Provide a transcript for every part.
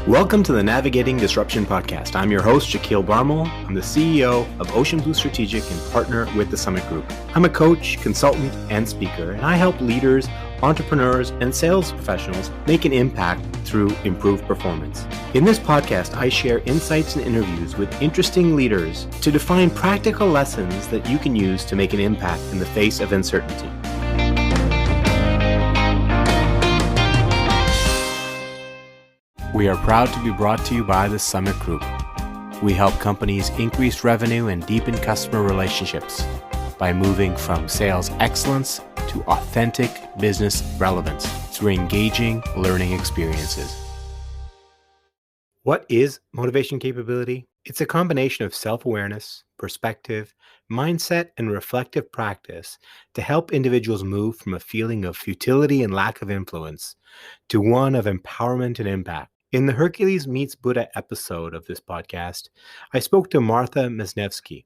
Welcome to the Navigating Disruption podcast. I'm your host, Shakeel. I'm the CEO of Ocean Blue Strategic and partner with the Summit Group. I'm a coach, consultant, and speaker, and I help leaders, entrepreneurs, and sales professionals make an impact through improved performance. In this podcast, I share insights and interviews with interesting leaders to define practical lessons that you can use to make an impact in the face of uncertainty. We are proud to be brought to you by the Summit Group. We help companies increase revenue and deepen customer relationships by moving from sales excellence to authentic business relevance through engaging learning experiences. What is motivation capability? It's a combination of self-awareness, perspective, mindset, and reflective practice to help individuals move from a feeling of futility and lack of influence to one of empowerment and impact. In the Hercules Meets Buddha episode of this podcast, I spoke to Martha Mesnevsky,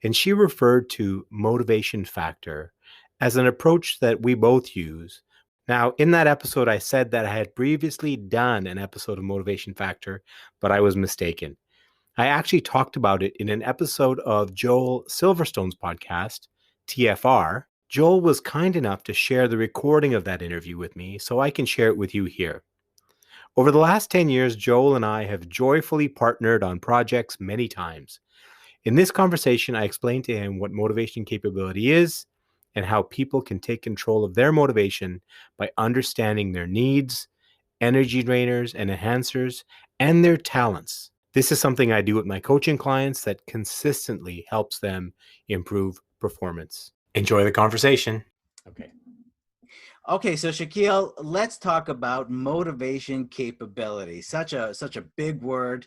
and she referred to motivation factor as an approach that we both use. Now, in that episode, I said that I had previously done an episode of motivation factor, but I was mistaken. I actually talked about it in an episode of Joel Silverstone's podcast, TFR. Joel was kind enough to share the recording of that interview with me, so I can share it with you here. Over the last 10 years, Joel and I have joyfully partnered on projects many times. In this conversation, I explained to him what motivation capability is and how people can take control of their motivation by understanding their needs, energy drainers and enhancers, and their talents. This is something I do with my coaching clients that consistently helps them improve performance. Enjoy the conversation. Okay, so Shakeel, let's talk about motivation capability. Such a big word.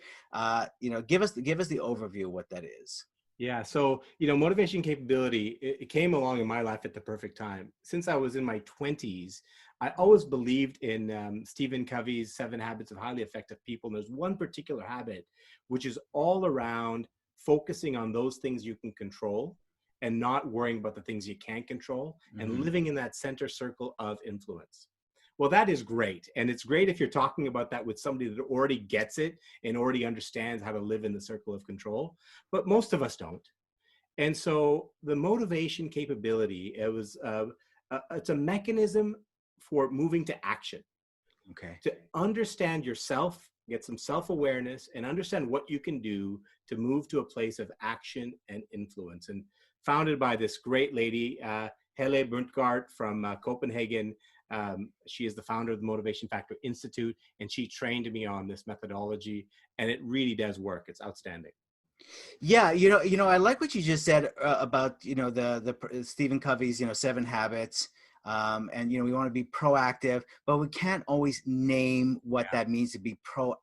Give us the overview of what that is. Yeah, so motivation capability, it came along in my life at the perfect time. Since I was in my 20s, I always believed in Stephen Covey's 7 Habits of Highly Effective People. And there's one particular habit, which is all around focusing on those things you can control and not worrying about the things you can't control, and living in that center circle of influence. Well, that is great. And it's great if you're talking about that with somebody that already gets it and already understands how to live in the circle of control. But most of us don't. And so the motivation capability, it's a mechanism for moving to action. Okay. To understand yourself, get some self-awareness, and understand what you can do to move to a place of action and influence. And founded by this great lady, Helle Brundtgaard from Copenhagen. She is the founder of the Motivation Factor Institute, and she trained me on this methodology, and it really does work. It's outstanding. Yeah, I like what you just said about the Stephen Covey's 7 habits. And we want to be proactive, but we can't always name what that means to be proactive.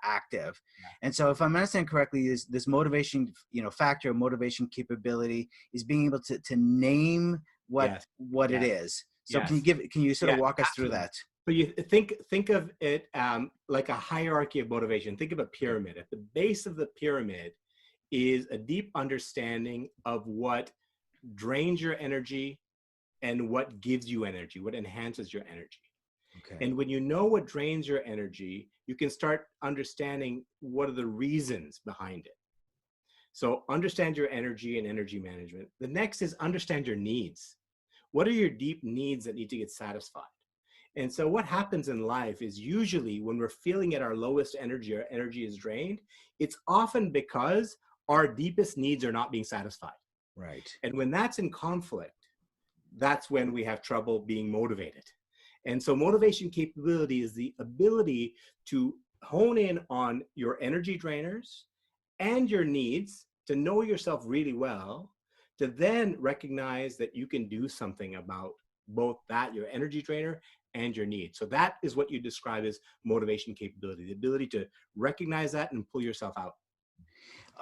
Yeah. And so if I'm understanding correctly, this motivation, factor, motivation capability is being able to name what it is. So can you sort of walk us through that? So you think of it like a hierarchy of motivation. Think of a pyramid. At the base of the pyramid is a deep understanding of what drains your energy and what gives you energy, what enhances your energy. Okay. And when you know what drains your energy, you can start understanding what are the reasons behind it. So understand your energy and energy management. The next is understand your needs. What are your deep needs that need to get satisfied? And so what happens in life is usually when we're feeling at our lowest energy, our energy is drained, it's often because our deepest needs are not being satisfied. Right. And when that's in conflict, that's when we have trouble being motivated. And so motivation capability is the ability to hone in on your energy drainers and your needs, to know yourself really well, to then recognize that you can do something about both that, your energy drainer, and your needs. So that is what you describe as motivation capability, the ability to recognize that and pull yourself out.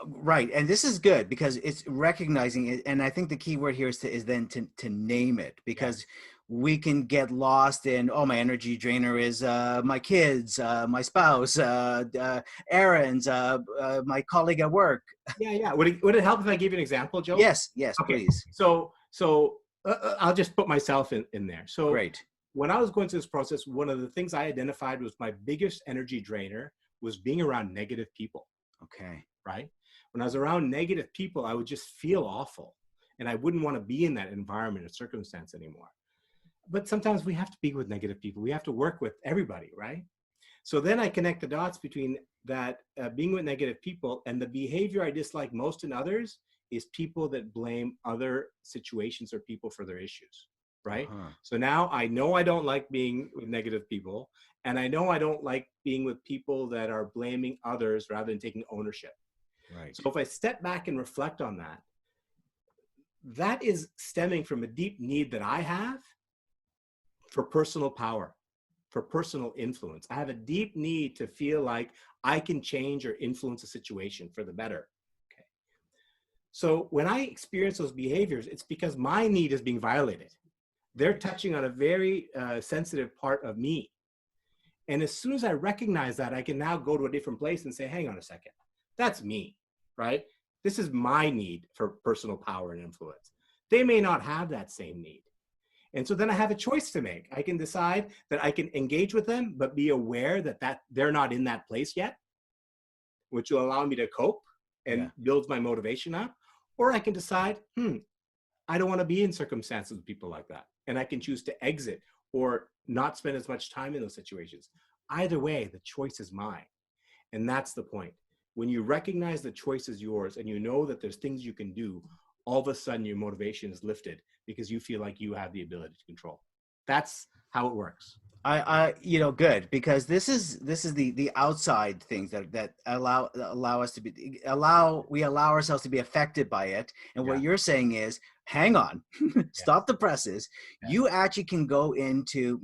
Right. And this is good because it's recognizing it. And I think the key word here is to name it, because we can get lost in, my energy drainer is my kids, my spouse, errands, my colleague at work. Yeah. Would it help if I give you an example, Joe? Yes, okay. Please. So I'll just put myself in there. So great. When I was going through this process, one of the things I identified was my biggest energy drainer was being around negative people, Okay. right? When I was around negative people, I would just feel awful and I wouldn't want to be in that environment or circumstance anymore. But sometimes we have to be with negative people. We have to work with everybody, right? So then I connect the dots between that being with negative people and the behavior I dislike most in others is people that blame other situations or people for their issues, right? Uh-huh. So now I know I don't like being with negative people, and I know I don't like being with people that are blaming others rather than taking ownership. Right. So if I step back and reflect on that, that is stemming from a deep need that I have for personal power, for personal influence. I have a deep need to feel like I can change or influence a situation for the better. Okay. So when I experience those behaviors, it's because my need is being violated. They're Right. touching on a very sensitive part of me. And as soon as I recognize that, I can now go to a different place and say, hang on a second, that's me, right? This is my need for personal power and influence. They may not have that same need. And so then I have a choice to make. I can decide that I can engage with them, but be aware that they're not in that place yet, which will allow me to cope Yeah. and builds my motivation up. Or I can decide, I don't want to be in circumstances with people like that. And I can choose to exit or not spend as much time in those situations. Either way, the choice is mine. And that's the point. When you recognize the choice is yours and you know that there's things you can do, all of a sudden your motivation is lifted because you feel like you have the ability to control. That's how it works. Good, because this is the outside things that allow us to be we allow ourselves to be affected by it. And Yeah. what you're saying is, hang on, Yes. stop the presses. Yeah. You actually can go into,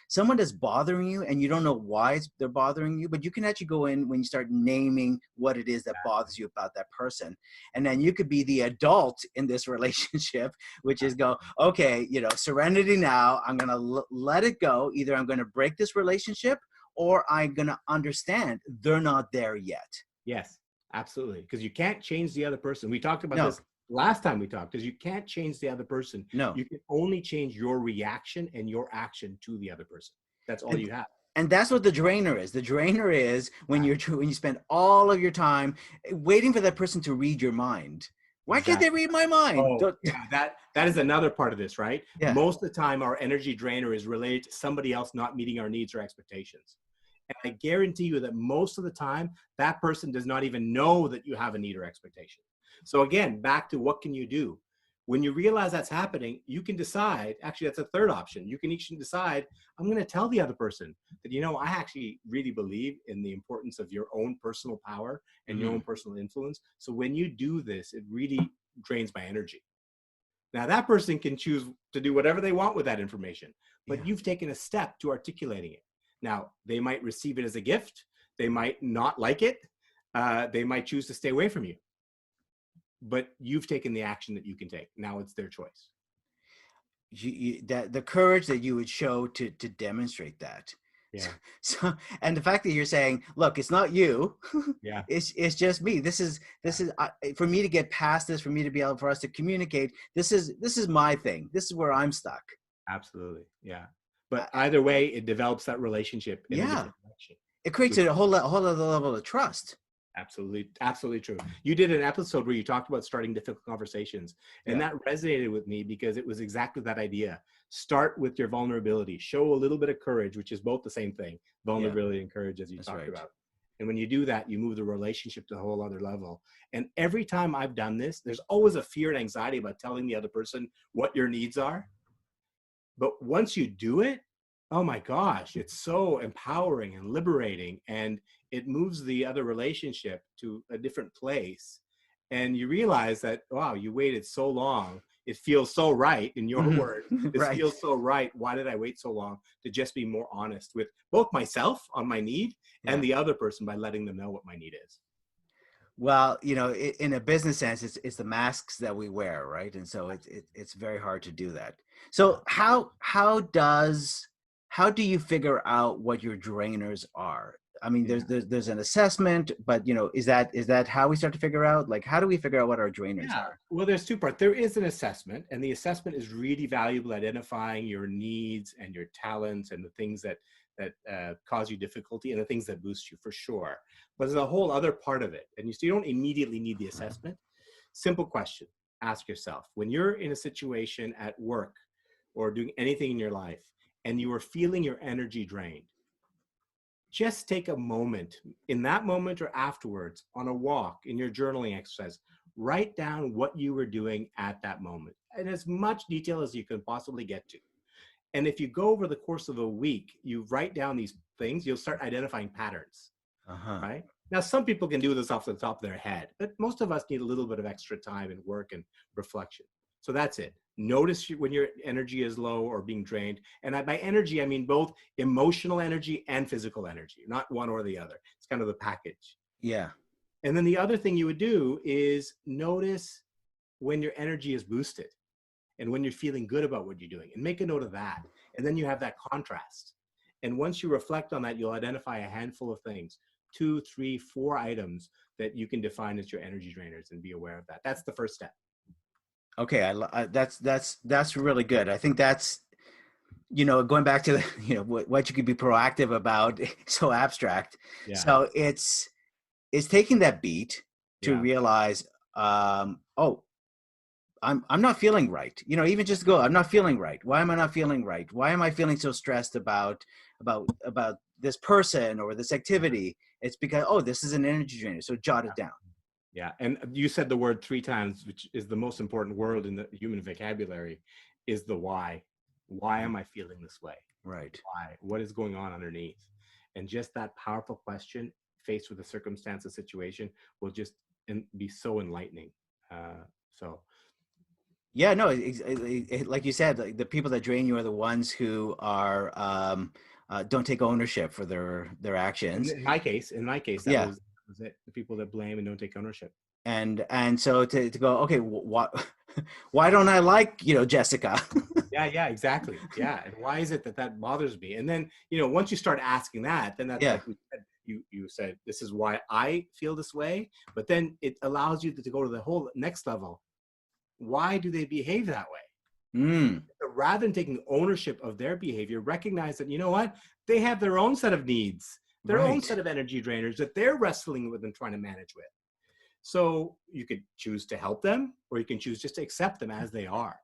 someone that's bothering you and you don't know why they're bothering you, but you can actually go in when you start naming what it is that bothers you about that person. And then you could be the adult in this relationship, which is go, okay, serenity now. I'm going to let it go. Either I'm going to break this relationship or I'm going to understand they're not there yet. Yes, absolutely. Because you can't change the other person. We talked about No, this last time we talked, because you can't change the other person. no. You can only change your reaction and your action to the other person. That's all And, you have. and that's what the drainer is. The drainer is when you spend all of your time waiting for that person to read your mind. Why can't they Exactly. read my mind? Oh, yeah, that is another part of this, right? Yeah. Most of the time, our energy drainer is related to somebody else not meeting our needs or expectations. And I guarantee you that most of the time, that person does not even know that you have a need or expectation. So again, back to what can you do? When you realize that's happening, you can decide, actually, that's a third option. You can each decide, I'm going to tell the other person that, I actually really believe in the importance of your own personal power and your Mm-hmm. own personal influence. So when you do this, it really drains my energy. Now, that person can choose to do whatever they want with that information, but Yeah. you've taken a step to articulating it. Now, they might receive it as a gift. They might not like it. They might choose to stay away from you. But you've taken the action that you can take. Now it's their choice. That the courage that you would show to demonstrate that. Yeah. So, and the fact that you're saying, look, it's not you, Yeah. it's just me. This is for me to get past this, for me to be able for us to communicate. This is my thing. This is where I'm stuck. Absolutely. Yeah. Uh, But either way, it develops that relationship in a yeah, different direction, it creates which a whole other level of trust. absolutely, absolutely true. You did an episode where you talked about starting difficult conversations, and Yeah, that resonated with me because it was exactly that idea. Start with your vulnerability, show a little bit of courage, which is both the same thing, yeah, vulnerability and courage, as you that's talked right. about. And when you do that, you move the relationship to a whole other level. And every time I've done this, there's always a fear and anxiety about telling the other person what your needs are. But once you do it, oh my gosh, it's so empowering and liberating. And it moves the other relationship to a different place. And you realize that, wow, you waited so long. It feels so right, in your word. This Right. feels so right. Why did I wait so long to just be more honest with both myself on my need and Yeah. the other person by letting them know what my need is? Well, in a business sense, it's the masks that we wear, right? And so it's very hard to do that. Yeah. So how do you figure out what your drainers are? I mean, Yeah. there's an assessment, but is that how we start to figure out? Like, how do we figure out what our drainers Yeah. are? Well, there's two parts. There is an assessment, and the assessment is really valuable, identifying your needs and your talents and the things cause you difficulty and the things that boost you, for sure. But there's a whole other part of it. And you don't immediately need the assessment. Simple question. Ask yourself, when you're in a situation at work or doing anything in your life and you are feeling your energy drained, just take a moment, in that moment or afterwards, on a walk, in your journaling exercise, write down what you were doing at that moment in as much detail as you can possibly get to. And if you go over the course of a week, you write down these things, you'll start identifying patterns, Uh-huh. right? Now, some people can do this off the top of their head, but most of us need a little bit of extra time and work and reflection. So that's it. Notice when your energy is low or being drained. And by energy, I mean both emotional energy and physical energy, not one or the other. It's kind of the package. Yeah. And then the other thing you would do is notice when your energy is boosted and when you're feeling good about what you're doing, and make a note of that. And then you have that contrast. And once you reflect on that, you'll identify a handful of things, 2, 3, 4 items that you can define as your energy drainers and be aware of that. That's the first step. Okay. That's really good. I think that's, going back to the, what you could be proactive about, so abstract. Yeah. So it's taking that beat to Yeah. realize, oh, I'm not feeling right. Even just go, I'm not feeling right. Why am I not feeling right? Why am I feeling so stressed about this person or this activity? It's because, oh, this is an energy drainer. So jot it down. Yeah. And you said the word 3 times, which is the most important word in the human vocabulary, is the why. Why am I feeling this way? Right. Why? What is going on underneath? And just that powerful question, faced with a circumstance, a situation, will just be so enlightening. So Yeah, no, like you said, like the people that drain you are the ones who are don't take ownership for their actions. in my case, that Yeah, was it. The people that blame and don't take ownership. and so to go, okay, what, why don't I like Jessica? Yeah, exactly. Yeah. And why is it that bothers me? And then, once you start asking that, then that's Yeah. like we said, you said, this is why I feel this way. But then it allows you to go to the whole next level. Why do they behave that way? Mm, So rather than taking ownership of their behavior, recognize that, you know what? They have their own set of needs, their own right. set of energy drainers that they're wrestling with and trying to manage with. So you could choose to help them, or you can choose just to accept them as they are.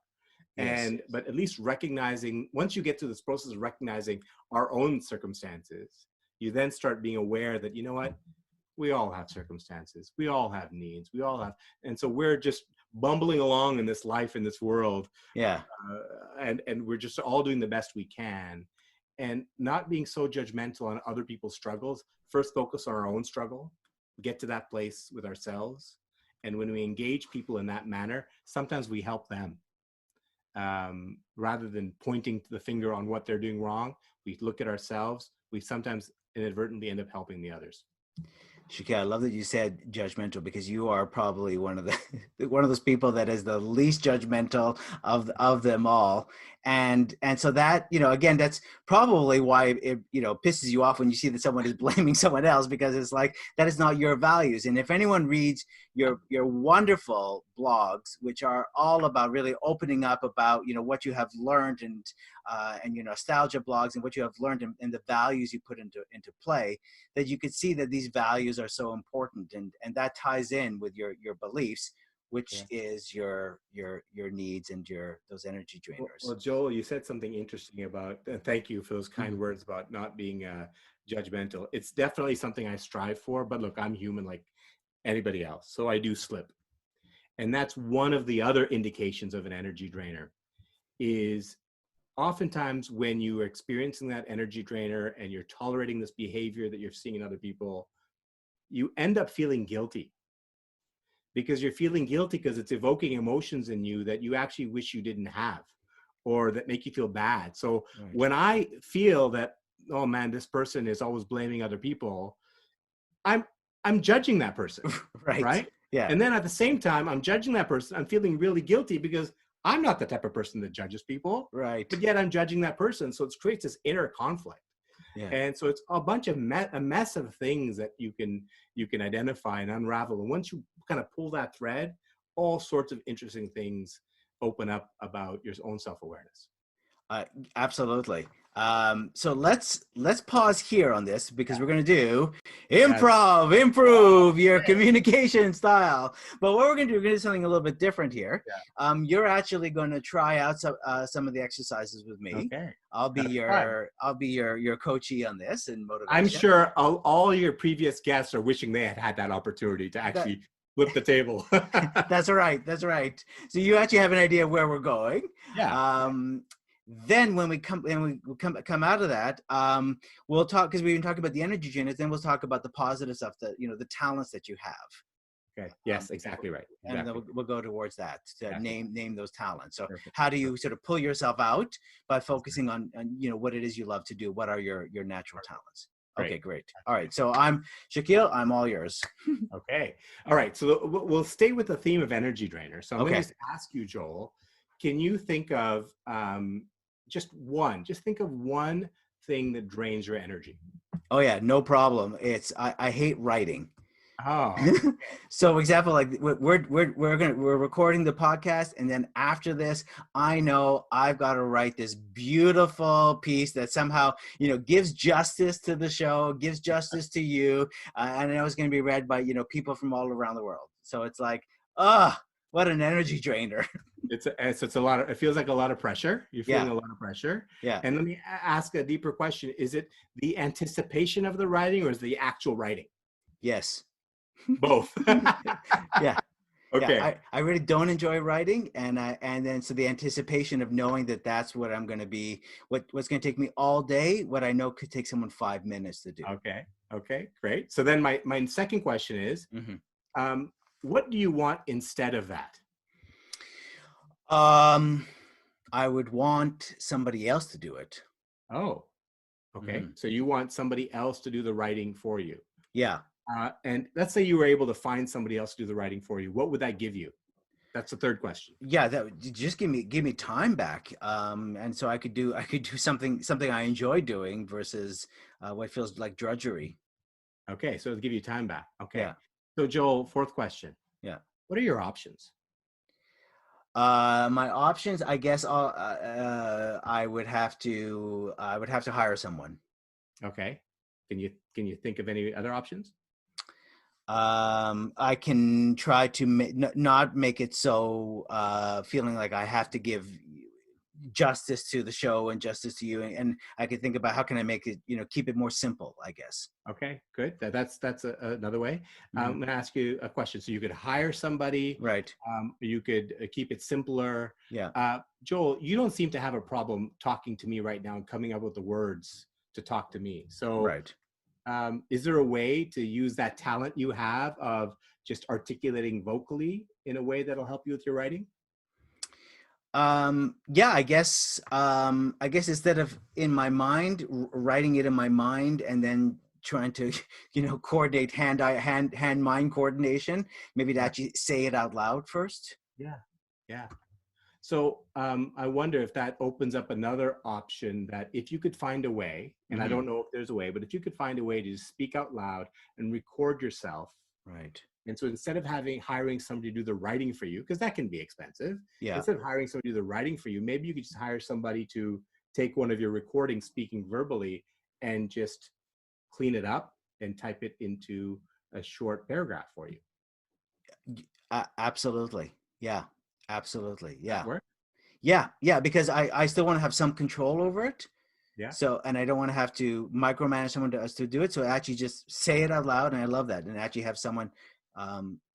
Yes. But at least recognizing, once you get through this process of recognizing our own circumstances, you then start being aware that, you know what, we all have circumstances, we all have needs, we all have, and so we're just bumbling along in this life, in this world, Yeah. and we're just all doing the best we can, and not being so judgmental on other people's struggles. First focus on our own struggle, get to that place with ourselves, and when we engage people in that manner, sometimes we help them, rather than pointing the finger on what they're doing wrong. We look at ourselves. We sometimes inadvertently end up helping the others. Shakeel, I love that you said judgmental, because you are probably one of the one of those people that is the least judgmental of them all. And so that, again, that's probably why it, pisses you off when you see that someone is blaming someone else, because it's like, that is not your values. And if anyone reads your wonderful blogs, which are all about really opening up about, what you have learned, and your nostalgia blogs, and what you have learned, and the values you put into play, that you could see that these values are so important, and that ties in with your beliefs, which Yeah. is your needs and those energy Well, drainers. Joel, you said something interesting about, thank you for those kind words about not being judgmental. It's definitely something I strive for, but look, I'm human like anybody else. So I do slip. And that's one of the other indications of an energy drainer, is oftentimes when you are experiencing that energy drainer and you're tolerating this behavior that you're seeing in other people, you end up feeling guilty, because you're feeling guilty because it's evoking emotions in you that you actually wish you didn't have, or that make you feel bad. So Right. when I feel that, oh man, this person is always blaming other people, i'm I'm judging that person, Right. right? Yeah. And then at the same time I'm judging that person, I'm feeling really guilty because I'm not the type of person that judges people, Right. but yet I'm judging that person. So it creates this inner conflict. Yeah. And so it's a bunch of a mess of things that you can identify and unravel. And once you kind of pull that thread, all sorts of interesting things open up about your own self-awareness. Uh, Absolutely. So let's pause here on this because Yeah. we're going to do Yes. improve your Great. communication style. But what we're going to do, we're going to do something a little bit different here. Yeah. You're actually going to try out some of the exercises with me. Okay. I'll be That's fun. your coachee on this and I'm motivation. sure all your previous guests are wishing they had had that opportunity to That actually flip the table. that's right. That's right. So you actually have an idea of where we're going. Yeah. Then when we come out of that, we'll talk because we've been talking about the energy units. Then we'll talk about the positive stuff, that the talents that you have. Okay. Yes, exactly right. And then Exactly. we'll go towards that to Exactly. name those talents. So Perfect. how do you sort of pull yourself out by focusing on what it is you love to do? What are your natural Perfect. talents? Great. Okay, great. All right. So I'm Shakeel. I'm all yours. Okay. All right. So we'll stay with the theme of energy drainer. So I'm going to Okay. just ask you, Joel, can you think of just think of one thing that drains your energy? Oh yeah, no problem. I hate writing. Oh, So example, like we're recording the podcast, and then after this I know I've got to write this beautiful piece that somehow gives justice to the show, gives justice to you, and I know it's going to be read by people from all around the world. So it's like, what an energy drainer. it's a lot of, it feels like a lot of pressure. You're feeling Yeah, a lot of pressure. yeah. And let me ask a deeper question. Is it the anticipation of the writing or is it the actual writing? Yes. Both. Yeah. Yeah, Okay. I really don't enjoy writing, and then so the anticipation of knowing that that's what I'm going to be, what's going to take me all day, what I know could take someone 5 minutes to do. Okay. Okay. Great. So then my second question is, Hmm. um, what do you want instead of that? Um, I would want somebody else to do it. Oh, okay. Hmm. So you want somebody else to do the writing for you. Yeah, And let's say you were able to find somebody else to do the writing for you. What would that give you? That's the third question. yeah, that would just give me time back, and so I could do something I enjoy doing versus what feels like drudgery. Okay. So it'll give you time back. Okay. Yeah, So Joel, fourth question. yeah. What are your options? My options, I guess, I would have to hire someone. Okay. Can you think of any other options? I can try to not make it so feeling like I have to give justice to the show and justice to you, and I can think about how can I make it, keep it more simple, I guess. Okay, good. That's another way. Hmm. I'm going to ask you a question. So you could hire somebody, Right. you could keep it simpler. Yeah. Joel, you don't seem to have a problem talking to me right now and coming up with the words to talk to me. So Right. is there a way to use that talent you have of just articulating vocally in a way that'll help you with your writing? Yeah, I guess instead of in my mind, writing it in my mind and then trying to, coordinate hand mind coordination, maybe to Yeah, actually say it out loud first. yeah, yeah. So I wonder if that opens up another option that if you could find a way, and I Hmm. don't know if there's a way, but if you could find a way to just speak out loud and record yourself. Right. And so instead of hiring somebody to do the writing for you, because that can be expensive, Yeah. instead of hiring somebody to do the writing for you, maybe you could just hire somebody to take one of your recordings speaking verbally and just clean it up and type it into a short paragraph for you. Absolutely. Yeah. Absolutely. That Yeah. work? Yeah. Yeah. Because I still want to have some control over it. Yeah. So, and I don't want to have to micromanage someone to do it. So I actually just say it out loud. And I love that. And actually have someone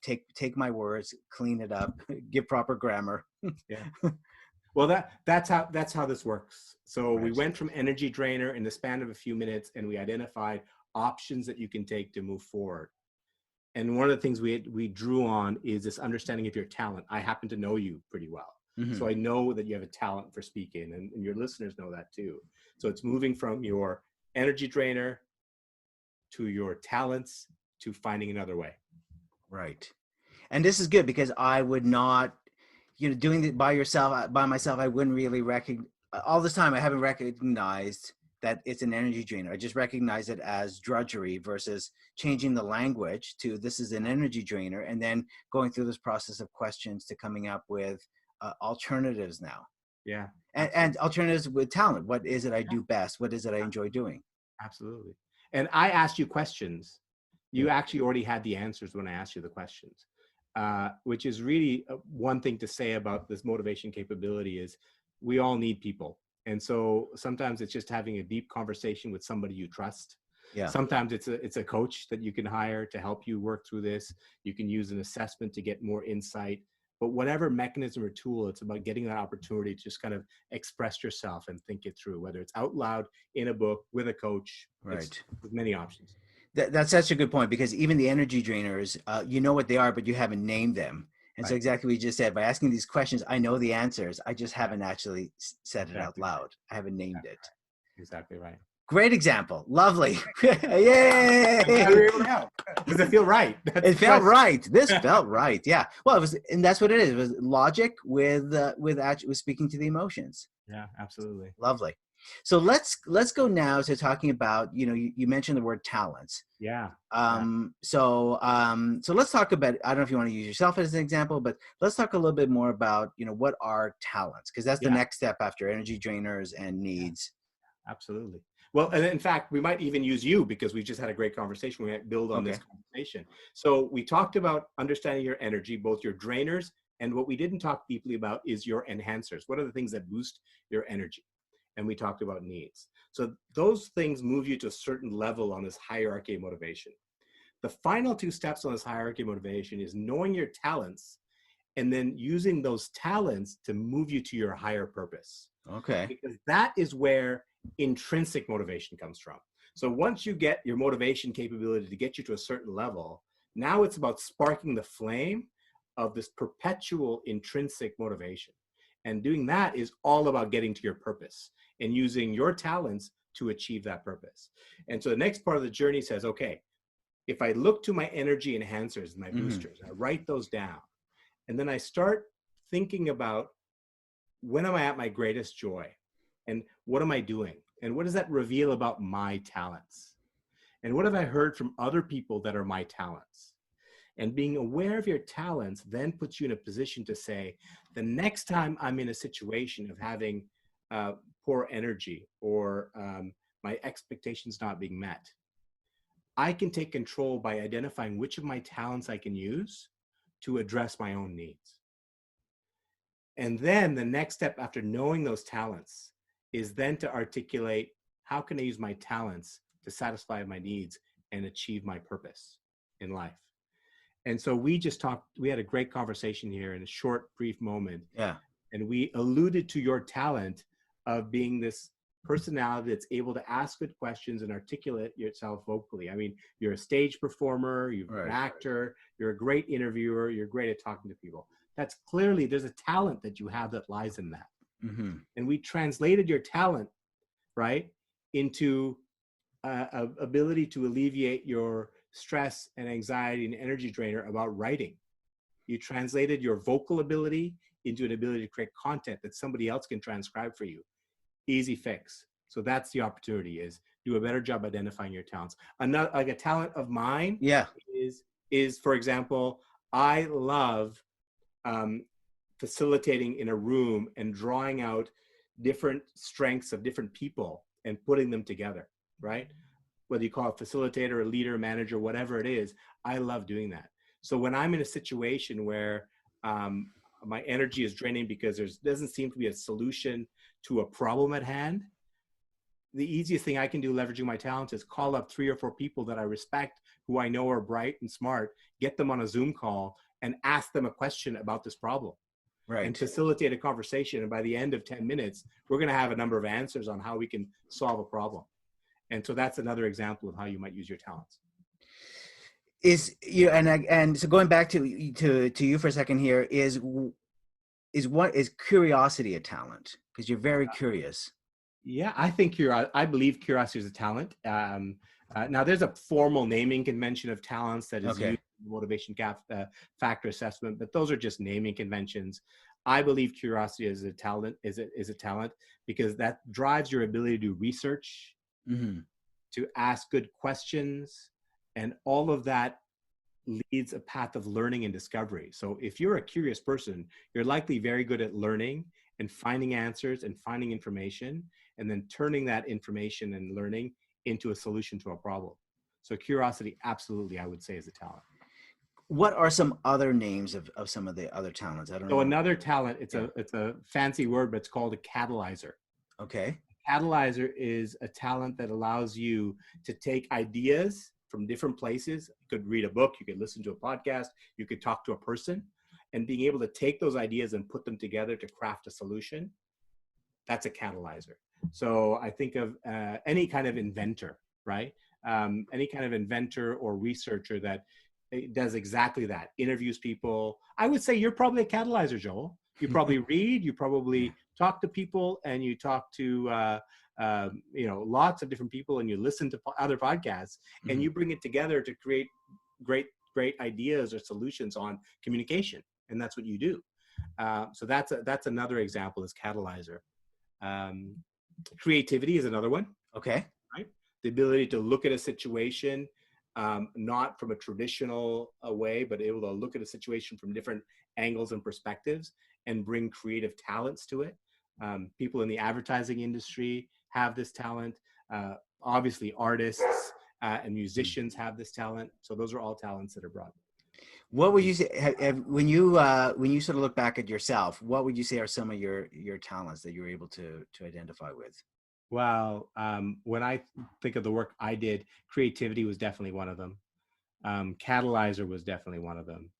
take my words, clean it up, give proper grammar. Yeah. Well, that's how this works. So we Right. went from energy drainer in the span of a few minutes, and we identified options that you can take to move forward. And one of the things we drew on is this understanding of your talent. I happen to know you pretty well, Hmm. so I know that you have a talent for speaking, and your listeners know that too. So it's moving from your energy drainer to your talents to finding another way. Right. And this is good because I would not, doing it by myself, I wouldn't really recognize all this time. I haven't recognized that it's an energy drainer. I just recognize it as drudgery versus changing the language to this is an energy drainer and then going through this process of questions to coming up with alternatives now. Yeah. and Absolutely. alternatives with talent. What is it I Yeah, do best? What is it I enjoy doing? absolutely. And I asked you questions. You Yeah. actually already had the answers when I asked you the questions, which is really one thing to say about this motivation capability is we all need people. And so sometimes it's just having a deep conversation with somebody you trust. Yeah. Sometimes it's a coach that you can hire to help you work through this. You can use an assessment to get more insight. But whatever mechanism or tool, it's about getting that opportunity to just kind of express yourself and think it through, whether it's out loud, in a book, with a coach. It's Right. with many options. That's such a good point, because even the energy drainers, you know what they are, but you haven't named them. And so Right. exactly what you just said, by asking these questions, I know the answers. I just Exactly. haven't actually said it out Exactly right. loud. I haven't named Exactly it. right. Exactly right. Great example. Lovely. I'm glad we Yay. were able to help. Does it feel right? That's It the felt question. right. This felt right. Yeah. Well, it was, and that's what it is. It was logic with actually with speaking to the emotions. Yeah, absolutely. Lovely. So let's go now to talking about, you mentioned the word talents. Yeah. Yeah. So let's talk about, I don't know if you want to use yourself as an example, but let's talk a little bit more about, what are talents, because that's the Yeah. next step after energy drainers and Yeah. needs. Absolutely. Well, and in fact, we might even use you because we just had a great conversation. We might build on this Okay. conversation. So we talked about understanding your energy, both your drainers and what we didn't talk deeply about is your enhancers. What are the things that boost your energy? And we talked about needs. So those things move you to a certain level on this hierarchy of motivation. The final two steps on this hierarchy of motivation is knowing your talents and then using those talents to move you to your higher purpose, Okay. because that is where intrinsic motivation comes from. So once you get your motivation capability to get you to a certain level, now it's about sparking the flame of this perpetual intrinsic motivation. And doing that is all about getting to your purpose and using your talents to achieve that purpose. And so the next part of the journey says, okay, if I look to my energy enhancers, my Hmm. boosters, I write those down, and then I start thinking about when am I at my greatest joy? And what am I doing? And what does that reveal about my talents? And what have I heard from other people that are my talents? And being aware of your talents then puts you in a position to say, the next time I'm in a situation of having poor energy or my expectations not being met, I can take control by identifying which of my talents I can use to address my own needs. And then the next step after knowing those talents is then to articulate how can I use my talents to satisfy my needs and achieve my purpose in life. And so we just talked, we had a great conversation here in a short, brief moment. Yeah. And we alluded to your talent of being this personality that's able to ask good questions and articulate yourself vocally. I mean, you're a stage performer, you're an Right. actor, you're a great interviewer, you're great at talking to people. That's clearly, there's a talent that you have that lies in that. Hmm. And we translated your talent, right, into ability to alleviate your stress and anxiety and energy drainer about writing. You translated your vocal ability into an ability to create content that somebody else can transcribe for you. Easy fix. So that's the opportunity, is do a better job identifying your talents. Another, like a talent of mine Yeah. is for example, I love um, facilitating in a room and drawing out different strengths of different people and putting them together, right? Whether you call it facilitator, a leader, manager, whatever it is, I love doing that. So when I'm in a situation where my energy is draining because there doesn't seem to be a solution to a problem at hand, the easiest thing I can do leveraging my talents is call up 3 or 4 people that I respect, who I know are bright and smart, get them on a Zoom call and ask them a question about this problem and Right. facilitate a conversation. And by the end of 10 minutes, we're going to have a number of answers on how we can solve a problem. And so that's another example of how you might use your talents. And so going back to you for a second here, is curiosity a talent? Because you're very curious. Yeah, I believe curiosity is a talent. Now, there's a formal naming convention of talents that is Okay. used in the motivation factor assessment, but those are just naming conventions. I believe curiosity is a talent, is a talent because that drives your ability to do research, Hmm. to ask good questions, and all of that leads a path of learning and discovery. So if you're a curious person, you're likely very good at learning and finding answers and finding information, and then turning that information and learning into a solution to a problem. So curiosity, absolutely, I would say, is a talent. What are some other names of some of the other talents? I don't So know. another talent, Yeah. it's a fancy word, but it's called a catalyzer. Okay. Catalyzer is a talent that allows you to take ideas from different places. You could read a book, you could listen to a podcast, you could talk to a person, and being able to take those ideas and put them together to craft a solution. That's a catalyzer. So I think of any kind of inventor, right? Any kind of inventor or researcher that does exactly that, interviews people. I would say you're probably a catalyzer, Joel. You probably read, you Yeah. probably talk to people, and you talk to lots of different people, and you listen to other podcasts, and Mhm. you bring it together to create great ideas or solutions on communication, and that's what you do. So that's another example, is catalyzer. Um, Creativity is another one, Okay. right? The ability to look at a situation, not from a traditional way, but able to look at a situation from different angles and perspectives and bring creative talents to it. People in the advertising industry have this talent. Obviously, artists and Mm. musicians have this talent. So those are all talents that are brought. What would you say when you sort of look back at yourself? What would you say are some of your talents that you were able to identify with? Well, when I think of the work I did, creativity was definitely one of them. Catalyzer was definitely one of them.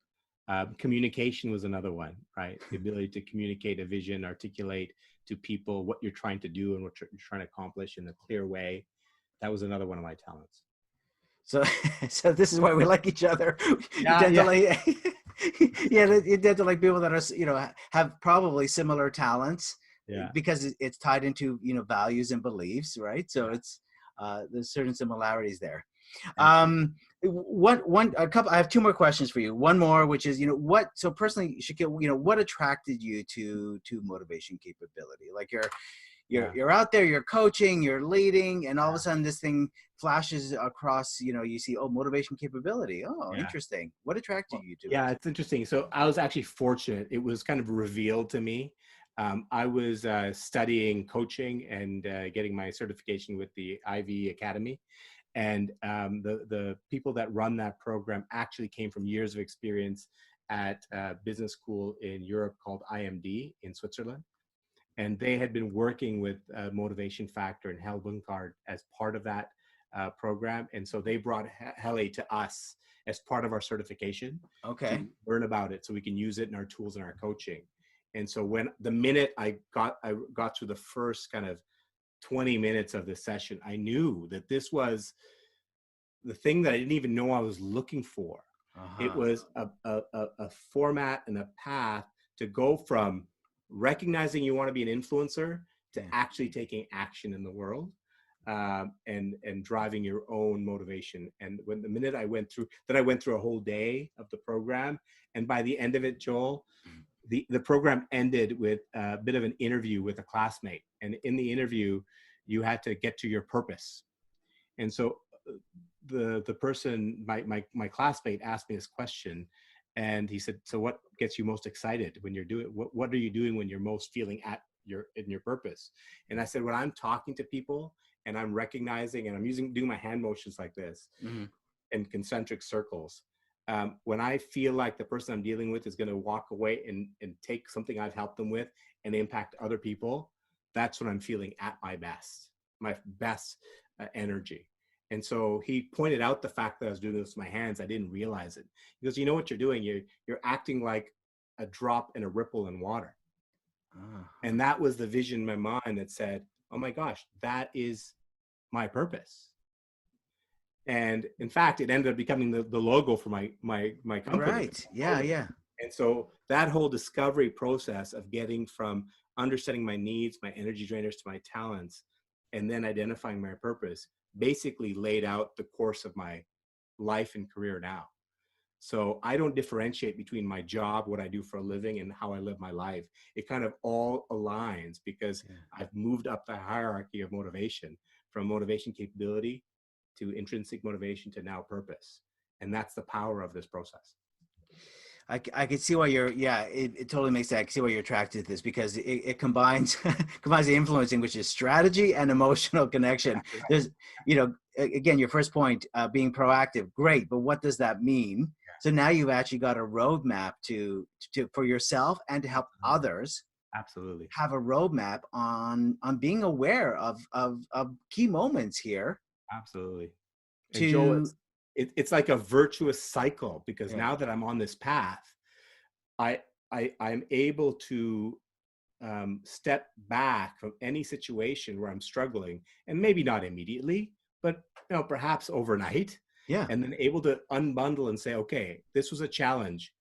Communication was another one, right? The ability to communicate a vision, articulate to people what you're trying to do and what you're trying to accomplish in a clear way. That was another one of my talents. So, so this is why we like each other. You Yeah, tend to yeah, like, yeah, you tend to like people that are, have probably similar talents yeah, because it's tied into, values and beliefs, right? So yeah, there's certain similarities there. absolutely. A couple. I have two more questions for you. One more, which is, so personally, Shakeel, what attracted you to motivation capability? Like Yeah, you're out there, you're coaching, you're leading, and all of a yeah, sudden this thing flashes across, you see, oh, motivation capability. Oh, yeah. interesting. What attracted Well, you to yeah, it? it's interesting. So I was actually fortunate. It was kind of revealed to me. I was studying coaching and getting my certification with the IV Academy. And the people that run that program actually came from years of experience at a business school in Europe called IMD in Switzerland. And they had been working with Motivation Factor and Hel Bunkard as part of that program. And so they brought Hele to us as part of our certification Okay. to learn about it so we can use it in our tools and our coaching. And so when the minute I got through the first kind of 20 minutes of the session, I knew that this was the thing that I didn't even know I was looking for. It Uh-huh. was a format and a path to go from recognizing you want to be an influencer to Yeah. actually taking action in the world, and driving your own motivation. And when the minute I went through a whole day of the program, and by the end of it, Joel, the program ended with a bit of an interview with a classmate. And in the interview, you had to get to your purpose. And so the person, my classmate, asked me this question, and he said, "So what gets you most excited when you're doing? What are you doing when you're most feeling at your in your purpose?" And I said, "When I'm talking to people and I'm recognizing and I'm doing my hand motions like this Hmm. in concentric circles." When I feel like the person I'm dealing with is going to walk away and take something I've helped them with and impact other people, that's when I'm feeling at my best energy. And so he pointed out the fact that I was doing this with my hands. I didn't realize it. He goes, "You know what you're doing? You're acting like a drop in a ripple in water." Uh-huh. And that was the vision in my mind that said, "Oh my gosh, that is my purpose." And in fact, it ended up becoming the logo for my company, Right. my Yeah. clothing. Yeah. And so that whole discovery process of getting from understanding my needs, my energy drainers, to my talents, and then identifying my purpose, basically laid out the course of my life and career now. So I don't differentiate between my job, what I do for a living, and how I live my life. It kind of all aligns because Yeah. I've moved up the hierarchy of motivation, from motivation capability to intrinsic motivation to now purpose. And that's the power of this process. I can see why you're, yeah, it totally makes sense. I can see why you're attracted to this because it combines combines the influencing, which is strategy and emotional connection. Exactly right. There's, again, your first point, being proactive, great, but what does that mean? So now you've actually got a roadmap to for yourself and to help others Absolutely. have a roadmap on being aware of key moments here Absolutely. And Joel, to, it's like a virtuous cycle, because yeah, now that I'm on this path, I I'm able to step back from any situation where I'm struggling, and maybe not immediately, but perhaps overnight, yeah, and then able to unbundle and say, okay, this was a challenge.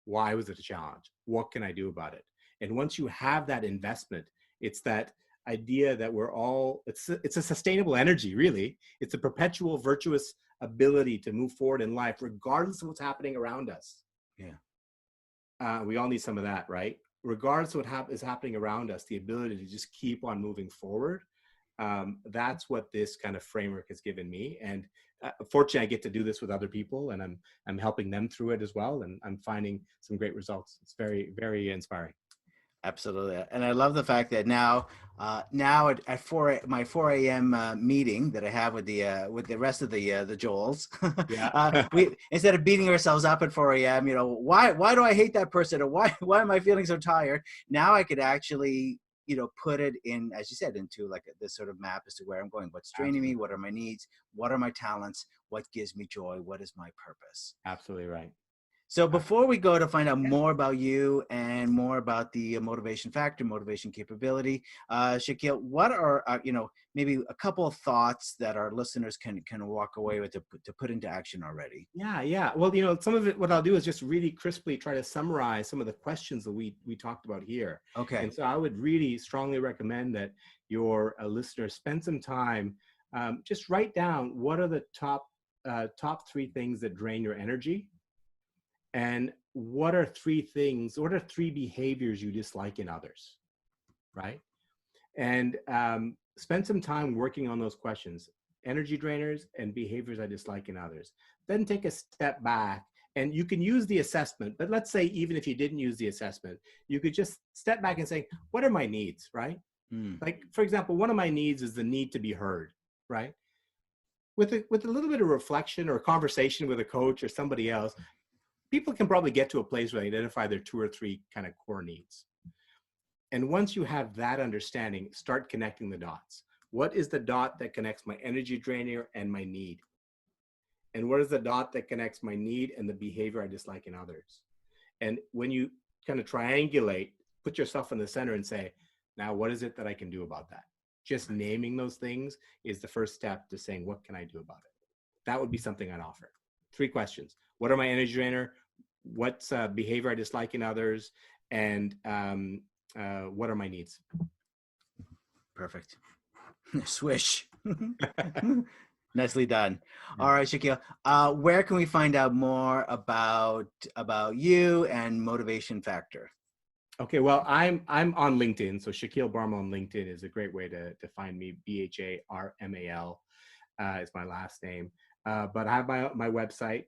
Why was it a challenge? What can I do about it? And once you have that investment, it's that idea that we're all, it's a sustainable energy, really. It's a perpetual virtuous ability to move forward in life, regardless of what's happening around us. yeah. We all need some of that, right? Regardless of what is happening around us, the ability to just keep on moving forward. That's what this kind of framework has given me. And fortunately, I get to do this with other people, and I'm helping them through it as well. And I'm finding some great results. It's very, very inspiring. Absolutely, and I love the fact that now at my 4 a.m. Meeting that I have with the rest of the Joels, Yeah. we, instead of beating ourselves up at 4 a.m., why do I hate that person, or why am I feeling so tired? Now I could actually put it in, as you said, into like this sort of map as to where I'm going, what's draining me, Absolutely. what are my needs, what are my talents, what gives me joy, what is my purpose. Absolutely right. So Uh, before we go to find out yeah. more about you and more about the motivation factor, motivation capability, Shakeel, what are maybe a couple of thoughts that our listeners can walk away with to put into action already? Yeah, yeah. Well, some of it, what I'll do is just really crisply try to summarize some of the questions that we talked about here. Okay, And so I would really strongly recommend that your listeners spend some time, just write down what are the top three things that drain your energy, and what are three behaviors you dislike in others, right? And spend some time working on those questions: energy drainers and behaviors I dislike in others. Then take a step back, and you can use the assessment. But let's say, even if you didn't use the assessment, you could just step back and say, what are my needs, right? mm, Like, for example, one of my needs is the need to be heard, right? With a little bit of reflection or conversation with a coach or somebody else, people can probably get to a place where they identify their two or three kind of core needs. And once you have that understanding, start connecting the dots. What is the dot that connects my energy drainer and my need? And what is the dot that connects my need and the behavior I dislike in others? And when you kind of triangulate, put yourself in the center and say, now what is it that I can do about that? Just naming those things is the first step to saying, what can I do about it? That would be something I'd offer. Three questions: what are my energy drainer? What's behavior I dislike in others? And what are my needs? perfect. Swish. Nicely done. All Yeah. right, Shakeel. Where can we find out more about you and Motivation Factor? Okay, well, I'm on LinkedIn, so Shakeel Barmal on LinkedIn is a great way to find me. BHARMAL is my last name. But I have my website,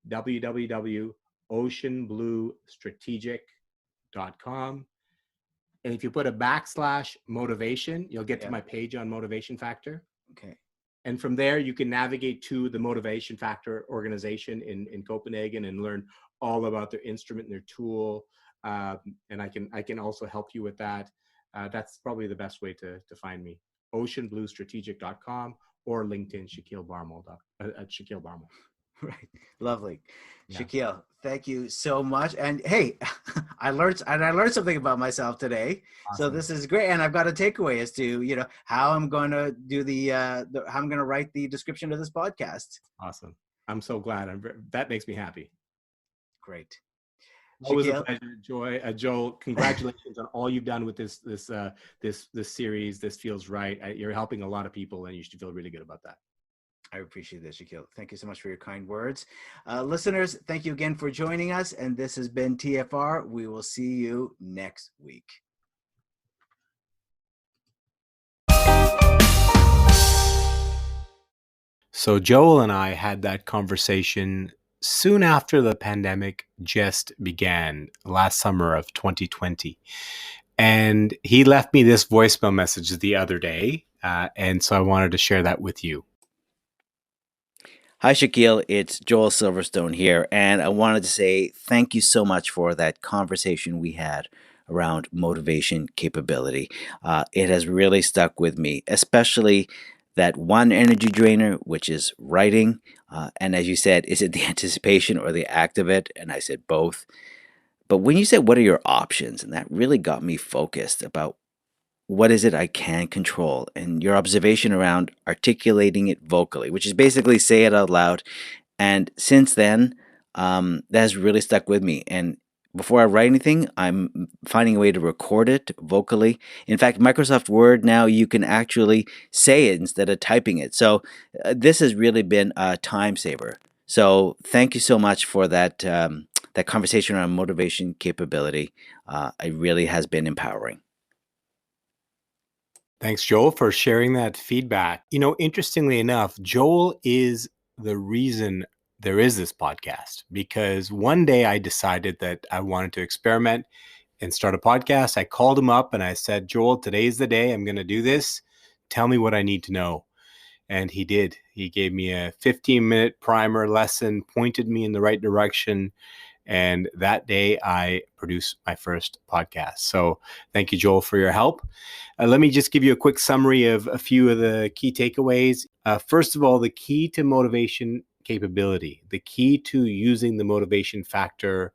www.oceanbluestrategic.com. And if you put a /motivation, you'll get to Yeah. my page on Motivation Factor. Okay. And from there, you can navigate to the Motivation Factor organization in Copenhagen and learn all about their instrument and their tool. And I can also help you with that. That's probably the best way to find me: oceanbluestrategic.com or LinkedIn, Shakeel Barmal, at Shakeel Barmal. Right. Lovely. Yeah. Shaquille, thank you so much. And hey, I learned something about myself today. So Awesome. this is great. And I've got a takeaway as to, how I'm going to do how I'm going to write the description of this podcast. Awesome. I'm so glad. That makes me happy. Great. Always a Shaquille, pleasure, Joel. Congratulations on all you've done with this series. This feels right. You're helping a lot of people, and you should feel really good about that. I appreciate this, Shaquille. Thank you so much for your kind words. Listeners, thank you again for joining us. And this has been TFR. We will see you next week. So Joel and I had that conversation soon after the pandemic just began last summer of 2020. And he left me this voicemail message the other day. And so I wanted to share that with you. Hi, Shakeel. It's Joel Silverstone here. And I wanted to say thank you so much for that conversation we had around motivation capability. It has really stuck with me, especially that one energy drainer, which is writing. And as you said, is it the anticipation or the act of it? And I said both. But when you said, what are your options? And that really got me focused about what is it I can control? And your observation around articulating it vocally, which is basically say it out loud. And since then, that has really stuck with me. And before I write anything, I'm finding a way to record it vocally. In fact, Microsoft Word now you can actually say it instead of typing it. So this has really been a time saver. So thank you so much for that that conversation around motivation capability. It really has been empowering. Thanks, Joel, for sharing that feedback. Interestingly enough, Joel is the reason there is this podcast, because one day I decided that I wanted to experiment and start a podcast. I called him up and I said, Joel, today's the day I'm going to do this. Tell me what I need to know. And he did. He gave me a 15-minute primer lesson, pointed me in the right direction. And that day I produced my first podcast. So thank you, Joel, for your help. Let me just give you a quick summary of a few of the key takeaways. First of all, the key to motivation capability, the key to using the motivation factor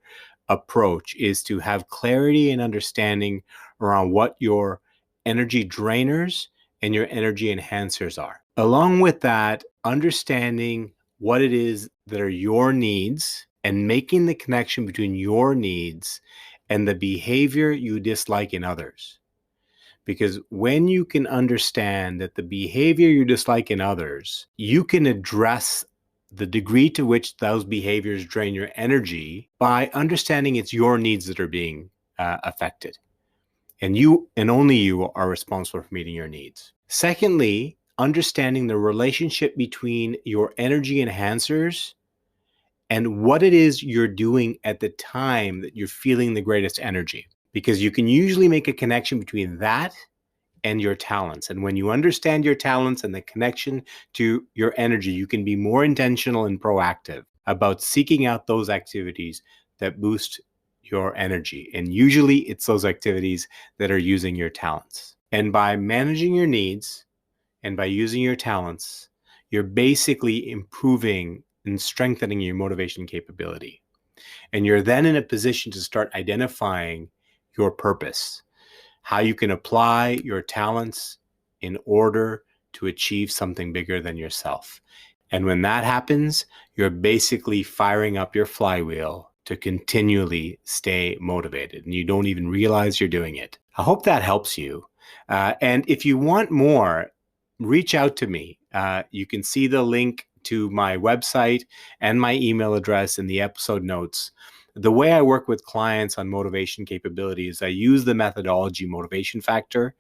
approach is to have clarity and understanding around what your energy drainers and your energy enhancers are. Along with that, understanding what it is that are your needs and making the connection between your needs and the behavior you dislike in others. Because when you can understand that the behavior you dislike in others, you can address the degree to which those behaviors drain your energy by understanding it's your needs that are being affected. And you and only you are responsible for meeting your needs. Secondly, understanding the relationship between your energy enhancers and what it is you're doing at the time that you're feeling the greatest energy. Because you can usually make a connection between that and your talents. And when you understand your talents and the connection to your energy, you can be more intentional and proactive about seeking out those activities that boost your energy. And usually it's those activities that are using your talents. And by managing your needs and by using your talents, you're basically improving and strengthening your motivation capability. And you're then in a position to start identifying your purpose, how you can apply your talents in order to achieve something bigger than yourself. And when that happens, you're basically firing up your flywheel to continually stay motivated, and you don't even realize you're doing it. I hope that helps you. And if you want more, reach out to me. You can see the link to my website and my email address in the episode notes. The way I work with clients on motivation capabilities, I use the methodology motivation factor.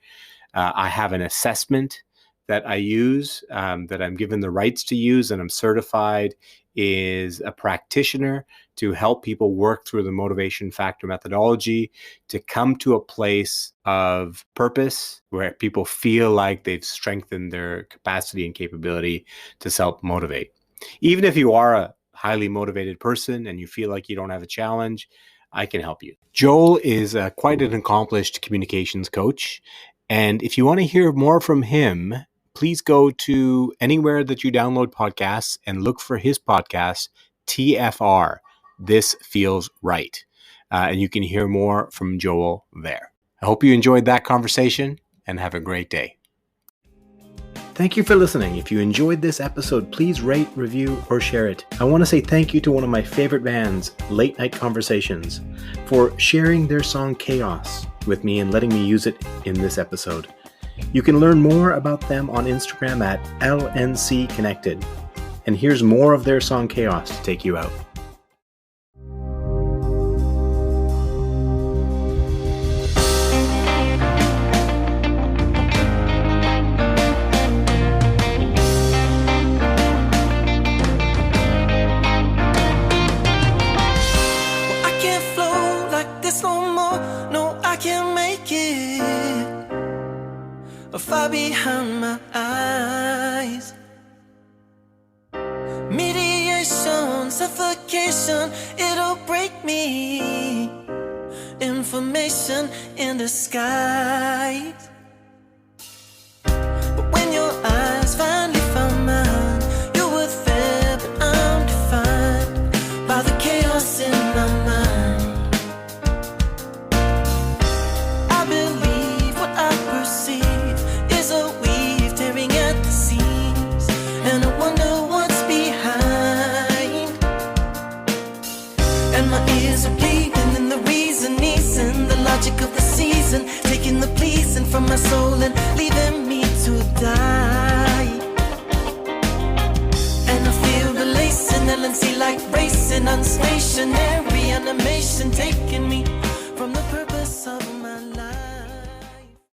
I have an assessment that I use, that I'm given the rights to use, and I'm certified is a practitioner to help people work through the motivation factor methodology to come to a place of purpose where people feel like they've strengthened their capacity and capability to self-motivate. Even if you are a highly motivated person and you feel like you don't have a challenge, I can help you. Joel is quite an accomplished communications coach. And if you want to hear more from him, please go to anywhere that you download podcasts and look for his podcast, TFR, This Feels Right. And you can hear more from Joel there. I hope you enjoyed that conversation and have a great day. Thank you for listening. If you enjoyed this episode, please rate, review, or share it. I want to say thank you to one of my favorite bands, Late Night Conversations, for sharing their song Chaos with me and letting me use it in this episode. You can learn more about them on Instagram at LNC Connected. And here's more of their song Chaos to take you out. eyes. Mediation, suffocation, it'll break me. Information in disguise. But when your eyes finally found mine, you were there, but I'm defined by the chaos in my mind. I believe what I perceive is a weave tearing at the seams, and I wonder what's behind. And my ears are bleeding, and the reason is in the logic of the season, taking the pleasing from my soul